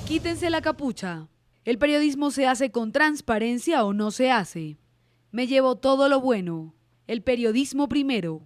Quítense la capucha. ¿El periodismo se hace con transparencia o no se hace? Me llevo todo lo bueno. El periodismo primero.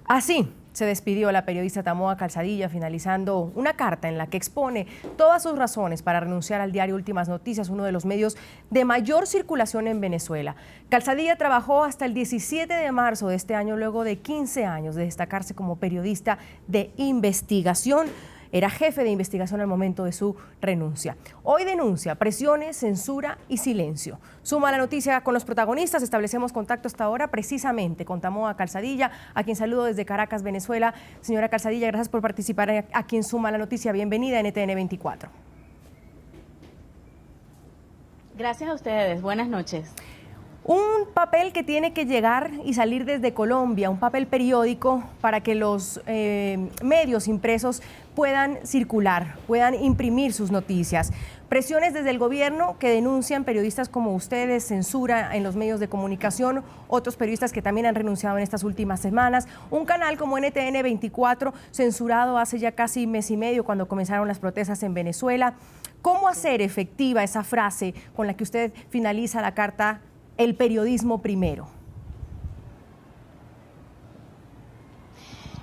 Así se despidió la periodista Tamoa Calzadilla, finalizando una carta en la que expone todas sus razones para renunciar al diario Últimas Noticias, uno de los medios de mayor circulación en Venezuela. Calzadilla trabajó hasta el 17 de marzo de este año, luego de 15 años de destacarse como periodista de investigación. Era jefe de investigación al momento de su renuncia. Hoy denuncia presiones, censura y silencio. Suma la noticia con los protagonistas. Establecemos contacto hasta ahora precisamente con Tamoa Calzadilla, a quien saludo desde Caracas, Venezuela. Señora Calzadilla, gracias por participar aquí en Suma la Noticia. Bienvenida a NTN 24. Gracias a ustedes. Buenas noches. Un papel que tiene que llegar y salir desde Colombia, un papel periódico para que los medios impresos puedan circular, puedan imprimir sus noticias. Presiones desde el gobierno que denuncian periodistas como ustedes, censura en los medios de comunicación, otros periodistas que también han renunciado en estas últimas semanas. Un canal como NTN 24, censurado hace ya casi mes y medio cuando comenzaron las protestas en Venezuela. ¿Cómo hacer efectiva esa frase con la que usted finaliza la carta? El periodismo primero.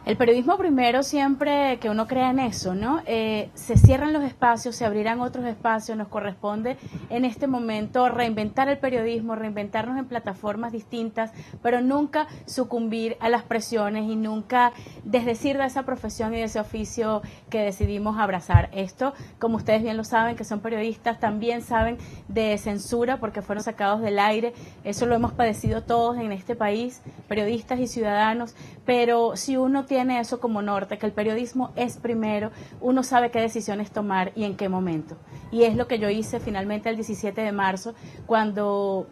El periodismo primero, siempre que uno crea en eso, ¿no? Se cierran los espacios, se abrirán otros espacios, nos corresponde en este momento reinventar el periodismo, reinventarnos en plataformas distintas, pero nunca sucumbir a las presiones y nunca desdecir de esa profesión y de ese oficio que decidimos abrazar. Esto, como ustedes bien lo saben, que son periodistas, también saben de censura porque fueron sacados del aire. Eso lo hemos padecido todos en este país, periodistas y ciudadanos, pero si uno tiene eso como norte, que el periodismo es primero, uno sabe qué decisiones tomar y en qué momento. Y es lo que yo hice finalmente el 17 de marzo, cuando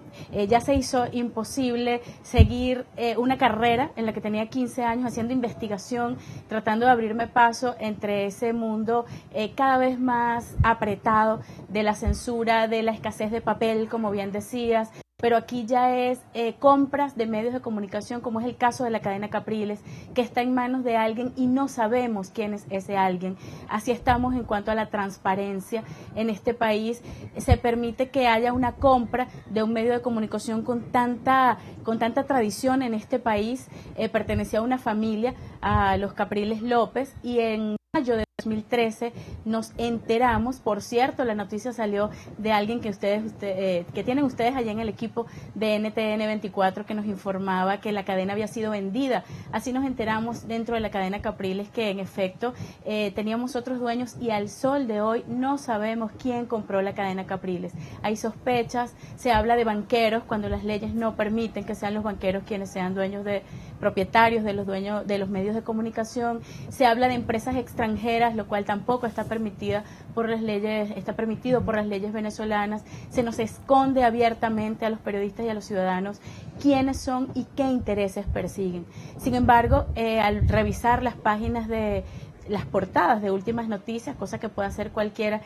ya se hizo imposible seguir una carrera en la que tenía 15 años haciendo investigación, tratando de abrirme paso entre ese mundo cada vez más apretado de la censura, de la escasez de papel, como bien decías. Pero aquí ya es compras de medios de comunicación, como es el caso de la cadena Capriles, que está en manos de alguien y no sabemos quién es ese alguien. Así estamos en cuanto a la transparencia en este país. Se permite que haya una compra de un medio de comunicación con tanta tradición en este país. Pertenecía a una familia, a los Capriles López, y en mayo de 2013 nos enteramos, por cierto, la noticia salió de alguien que que tienen ustedes allá en el equipo de NTN 24, que nos informaba que la cadena había sido vendida. Así nos enteramos dentro de la cadena Capriles que en efecto teníamos otros dueños, y al sol de hoy no sabemos quién compró la cadena Capriles. Hay sospechas, se habla de banqueros cuando las leyes no permiten que sean los banqueros quienes sean propietarios de los medios de comunicación. Se habla de empresas extranjeras, lo cual tampoco está permitido por las leyes venezolanas. Se nos esconde abiertamente a los periodistas y a los ciudadanos quiénes son y qué intereses persiguen. Sin embargo, al revisar las páginas de las portadas de Últimas Noticias, cosa que puede hacer cualquiera,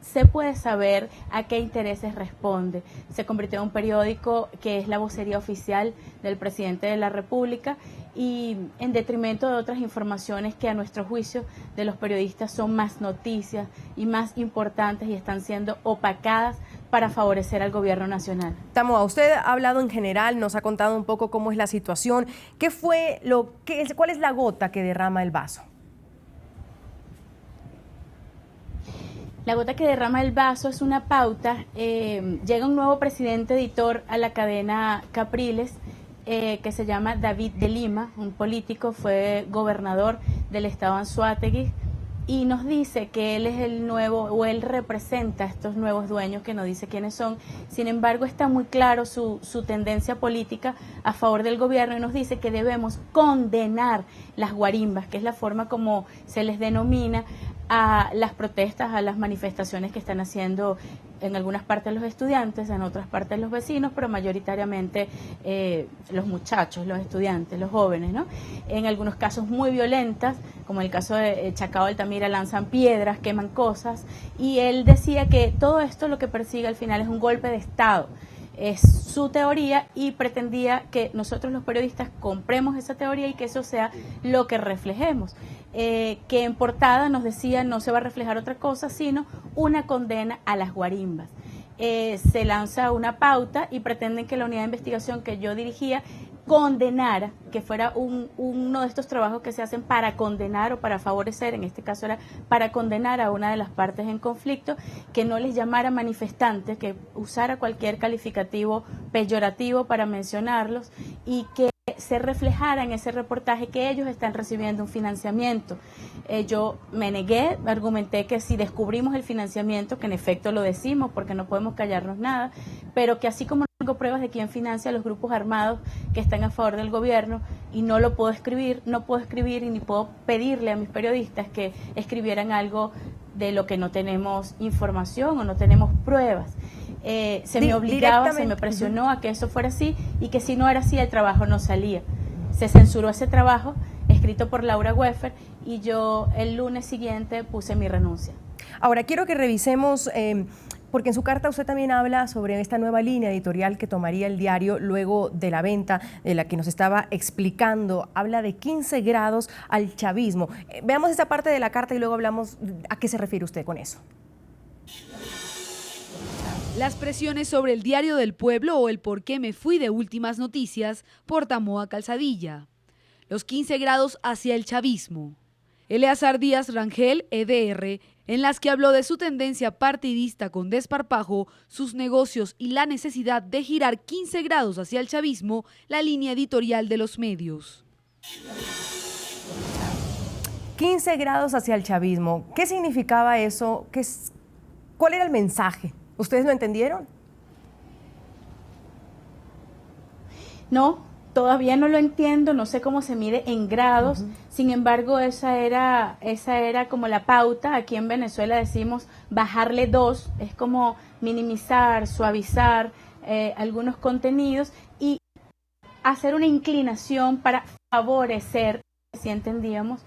se puede saber a qué intereses responde. Se convirtió en un periódico que es la vocería oficial del presidente de la República, y en detrimento de otras informaciones que a nuestro juicio de los periodistas son más noticias y más importantes y están siendo opacadas para favorecer al gobierno nacional. Tamoa, usted ha hablado en general, nos ha contado un poco cómo es la situación. ¿Cuál es la gota que derrama el vaso? La gota que derrama el vaso es una pauta. Llega un nuevo presidente editor a la cadena Capriles, que se llama David de Lima, un político, fue gobernador del estado Anzoátegui, y nos dice que él es el nuevo, o él representa a estos nuevos dueños, que no dice quiénes son. Sin embargo, está muy claro su tendencia política a favor del gobierno, y nos dice que debemos condenar las guarimbas, que es la forma como se les denomina a las protestas, a las manifestaciones que están haciendo en algunas partes los estudiantes, en otras partes los vecinos, pero mayoritariamente los muchachos, los estudiantes, los jóvenes, ¿no? En algunos casos muy violentas, como el caso de Chacao Altamira, lanzan piedras, queman cosas, y él decía que todo esto lo que persigue al final es un golpe de Estado. Es su teoría y pretendía que nosotros los periodistas compremos esa teoría y que eso sea lo que reflejemos. Que en portada nos decía no se va a reflejar otra cosa, sino una condena a las guarimbas. Se lanza una pauta y pretenden que la unidad de investigación que yo dirigía condenara, que fuera uno de estos trabajos que se hacen para condenar o para favorecer, en este caso era para condenar a una de las partes en conflicto, que no les llamara manifestantes, que usara cualquier calificativo peyorativo para mencionarlos y que se reflejara en ese reportaje que ellos están recibiendo un financiamiento. Yo me negué, argumenté que si descubrimos el financiamiento, que en efecto lo decimos porque no podemos callarnos nada, pero que así como no tengo pruebas de quién financia a los grupos armados que están a favor del gobierno y no lo puedo escribir, no puedo escribir y ni puedo pedirle a mis periodistas que escribieran algo de lo que no tenemos información o no tenemos pruebas. Se me obligaba, se me presionó a que eso fuera así y que si no era así el trabajo no salía. Se censuró ese trabajo escrito por Laura Weffer y yo el lunes siguiente puse mi renuncia. Ahora quiero que revisemos, porque en su carta usted también habla sobre esta nueva línea editorial que tomaría el diario luego de la venta, de la que nos estaba explicando. Habla de 15 grados al chavismo. Veamos esa parte de la carta y luego hablamos a qué se refiere usted con eso. Las presiones sobre el Diario del Pueblo o el por qué me fui de Últimas Noticias por Tamoa Calzadilla. Los 15 grados hacia el chavismo. Eleazar Díaz Rangel, EDR, en las que habló de su tendencia partidista con desparpajo, sus negocios y la necesidad de girar 15 grados hacia el chavismo, la línea editorial de los medios. 15 grados hacia el chavismo. ¿Qué significaba eso? ¿Cuál era el mensaje? ¿Ustedes lo entendieron? No, todavía no lo entiendo, no sé cómo se mide en grados. Sin embargo, esa era como la pauta. Aquí en Venezuela decimos bajarle 2, es como minimizar, suavizar algunos contenidos y hacer una inclinación para favorecer, si entendíamos,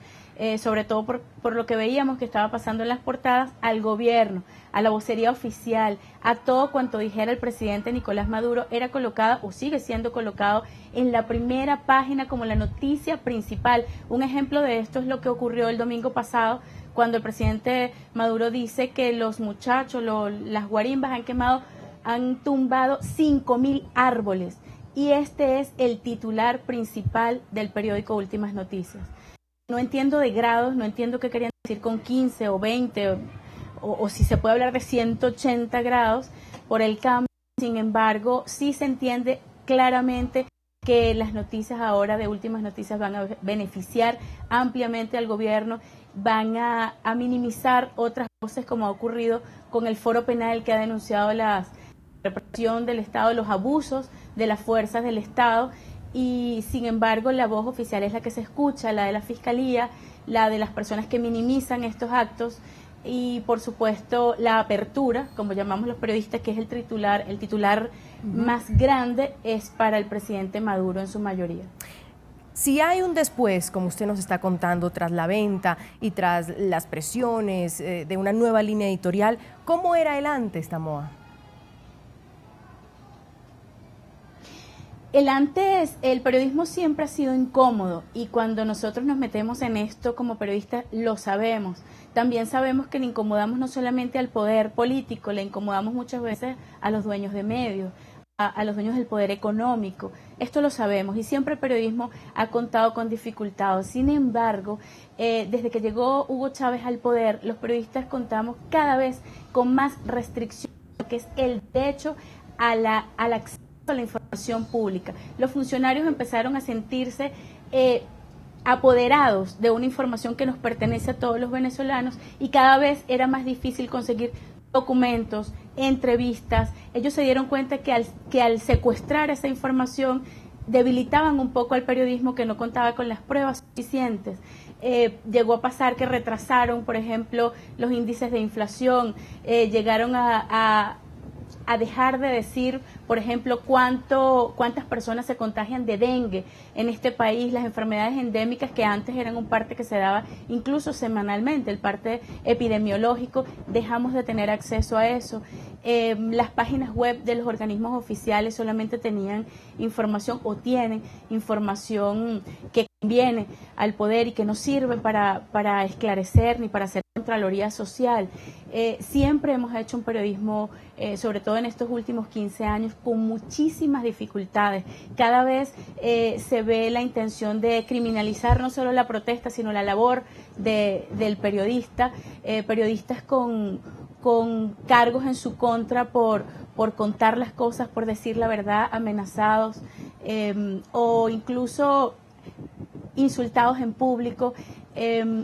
sobre todo por lo que veíamos que estaba pasando en las portadas, al gobierno, a la vocería oficial, a todo cuanto dijera el presidente Nicolás Maduro, era colocada o sigue siendo colocado en la primera página como la noticia principal. Un ejemplo de esto es lo que ocurrió el domingo pasado, cuando el presidente Maduro dice que los muchachos, las guarimbas han tumbado 5.000 árboles. Y este es el titular principal del periódico Últimas Noticias. No entiendo de grados, no entiendo qué querían decir con 15 o 20 o si se puede hablar de 180 grados por el cambio. Sin embargo, sí se entiende claramente que las noticias ahora de Últimas Noticias van a beneficiar ampliamente al gobierno, van a minimizar otras voces como ha ocurrido con el Foro Penal que ha denunciado la represión del Estado, los abusos de las fuerzas del Estado. Y sin embargo la voz oficial es la que se escucha, la de la Fiscalía, la de las personas que minimizan estos actos y por supuesto la apertura, como llamamos los periodistas, que es el titular más grande, es para el presidente Maduro en su mayoría. Si hay un después, como usted nos está contando, tras la venta y tras las presiones de una nueva línea editorial, ¿cómo era el antes, Tamoa? El periodismo siempre ha sido incómodo y cuando nosotros nos metemos en esto como periodistas lo sabemos. También sabemos que le incomodamos no solamente al poder político, le incomodamos muchas veces a los dueños de medios, a los dueños del poder económico. Esto lo sabemos y siempre el periodismo ha contado con dificultades. Sin embargo, desde que llegó Hugo Chávez al poder, los periodistas contamos cada vez con más restricciones, que es el derecho al acceso a la información pública. Los funcionarios empezaron a sentirse apoderados de una información que nos pertenece a todos los venezolanos y cada vez era más difícil conseguir documentos, entrevistas. Ellos se dieron cuenta que al secuestrar esa información debilitaban un poco al periodismo que no contaba con las pruebas suficientes. Llegó a pasar que retrasaron, por ejemplo, los índices de inflación, llegaron a dejar de decir, por ejemplo, cuántas personas se contagian de dengue en este país, las enfermedades endémicas que antes eran un parte que se daba incluso semanalmente, el parte epidemiológico, dejamos de tener acceso a eso. Las páginas web de los organismos oficiales solamente tenían información o tienen información que conviene al poder y que no sirve para esclarecer ni para hacer contraloría social. Siempre hemos hecho un periodismo, sobre todo en estos últimos 15 años, con muchísimas dificultades. Cada vez se ve la intención de criminalizar no solo la protesta, sino la labor del periodista, periodistas con cargos en su contra por contar las cosas, por decir la verdad, amenazados o incluso insultados en público,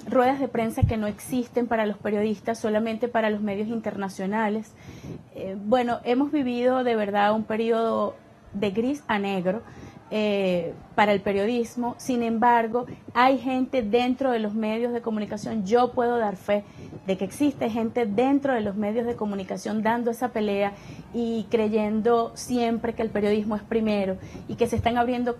ruedas de prensa que no existen para los periodistas, solamente para los medios internacionales. Bueno, hemos vivido de verdad un periodo de gris a negro para el periodismo. Sin embargo, hay gente dentro de los medios de comunicación, yo puedo dar fe de que existe gente dentro de los medios de comunicación dando esa pelea y creyendo siempre que el periodismo es primero y que se están abriendo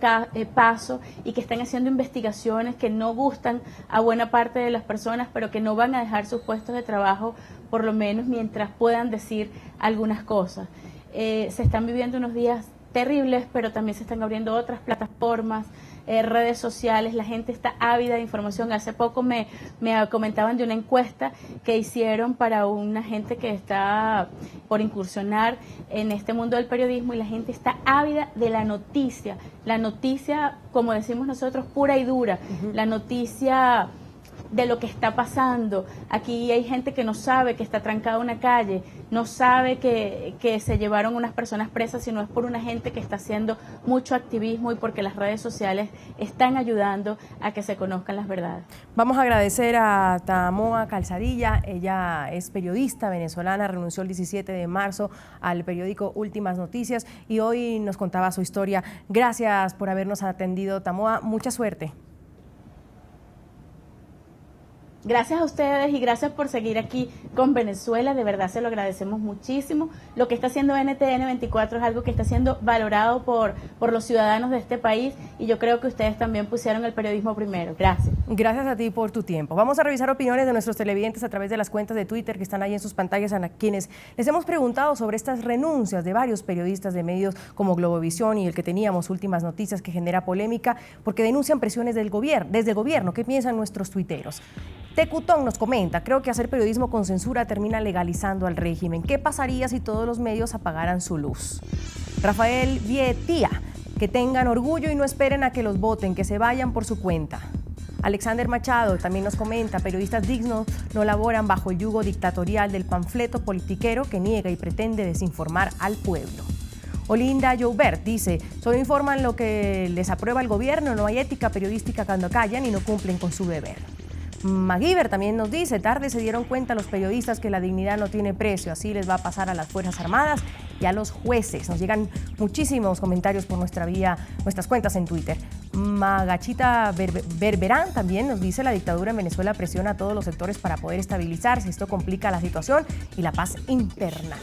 paso y que están haciendo investigaciones que no gustan a buena parte de las personas, pero que no van a dejar sus puestos de trabajo, por lo menos mientras puedan decir algunas cosas. Se están viviendo unos días terribles, pero también se están abriendo otras plataformas, redes sociales, la gente está ávida de información. Hace poco me comentaban de una encuesta que hicieron para una gente que está por incursionar en este mundo del periodismo y la gente está ávida de la noticia, como decimos nosotros, pura y dura, la noticia de lo que está pasando. Aquí hay gente que no sabe que está trancada una calle, no sabe que se llevaron unas personas presas, sino es por una gente que está haciendo mucho activismo y porque las redes sociales están ayudando a que se conozcan las verdades. Vamos a agradecer a Tamoa Calzadilla, ella es periodista venezolana, renunció el 17 de marzo al periódico Últimas Noticias y hoy nos contaba su historia. Gracias por habernos atendido, Tamoa, mucha suerte. Gracias a ustedes y gracias por seguir aquí con Venezuela, de verdad se lo agradecemos muchísimo. Lo que está haciendo NTN 24 es algo que está siendo valorado por los ciudadanos de este país y yo creo que ustedes también pusieron el periodismo primero. Gracias. Gracias a ti por tu tiempo. Vamos a revisar opiniones de nuestros televidentes a través de las cuentas de Twitter que están ahí en sus pantallas, a quienes les hemos preguntado sobre estas renuncias de varios periodistas de medios como Globovisión y el que teníamos Últimas Noticias, que genera polémica porque denuncian presiones desde el gobierno. ¿Qué piensan nuestros tuiteros? Tecutón nos comenta, creo que hacer periodismo con censura termina legalizando al régimen. ¿Qué pasaría si todos los medios apagaran su luz? Rafael Vietía, que tengan orgullo y no esperen a que los voten, que se vayan por su cuenta. Alexander Machado también nos comenta, periodistas dignos no laboran bajo el yugo dictatorial del panfleto politiquero que niega y pretende desinformar al pueblo. Olinda Joubert dice, solo informan lo que les aprueba el gobierno, no hay ética periodística cuando callan y no cumplen con su deber. MacGyver también nos dice, tarde se dieron cuenta los periodistas que la dignidad no tiene precio, así les va a pasar a las Fuerzas Armadas y a los jueces. Nos llegan muchísimos comentarios por nuestras cuentas en Twitter. Magachita Berberán también nos dice, la dictadura en Venezuela presiona a todos los sectores para poder estabilizarse, esto complica la situación y la paz interna.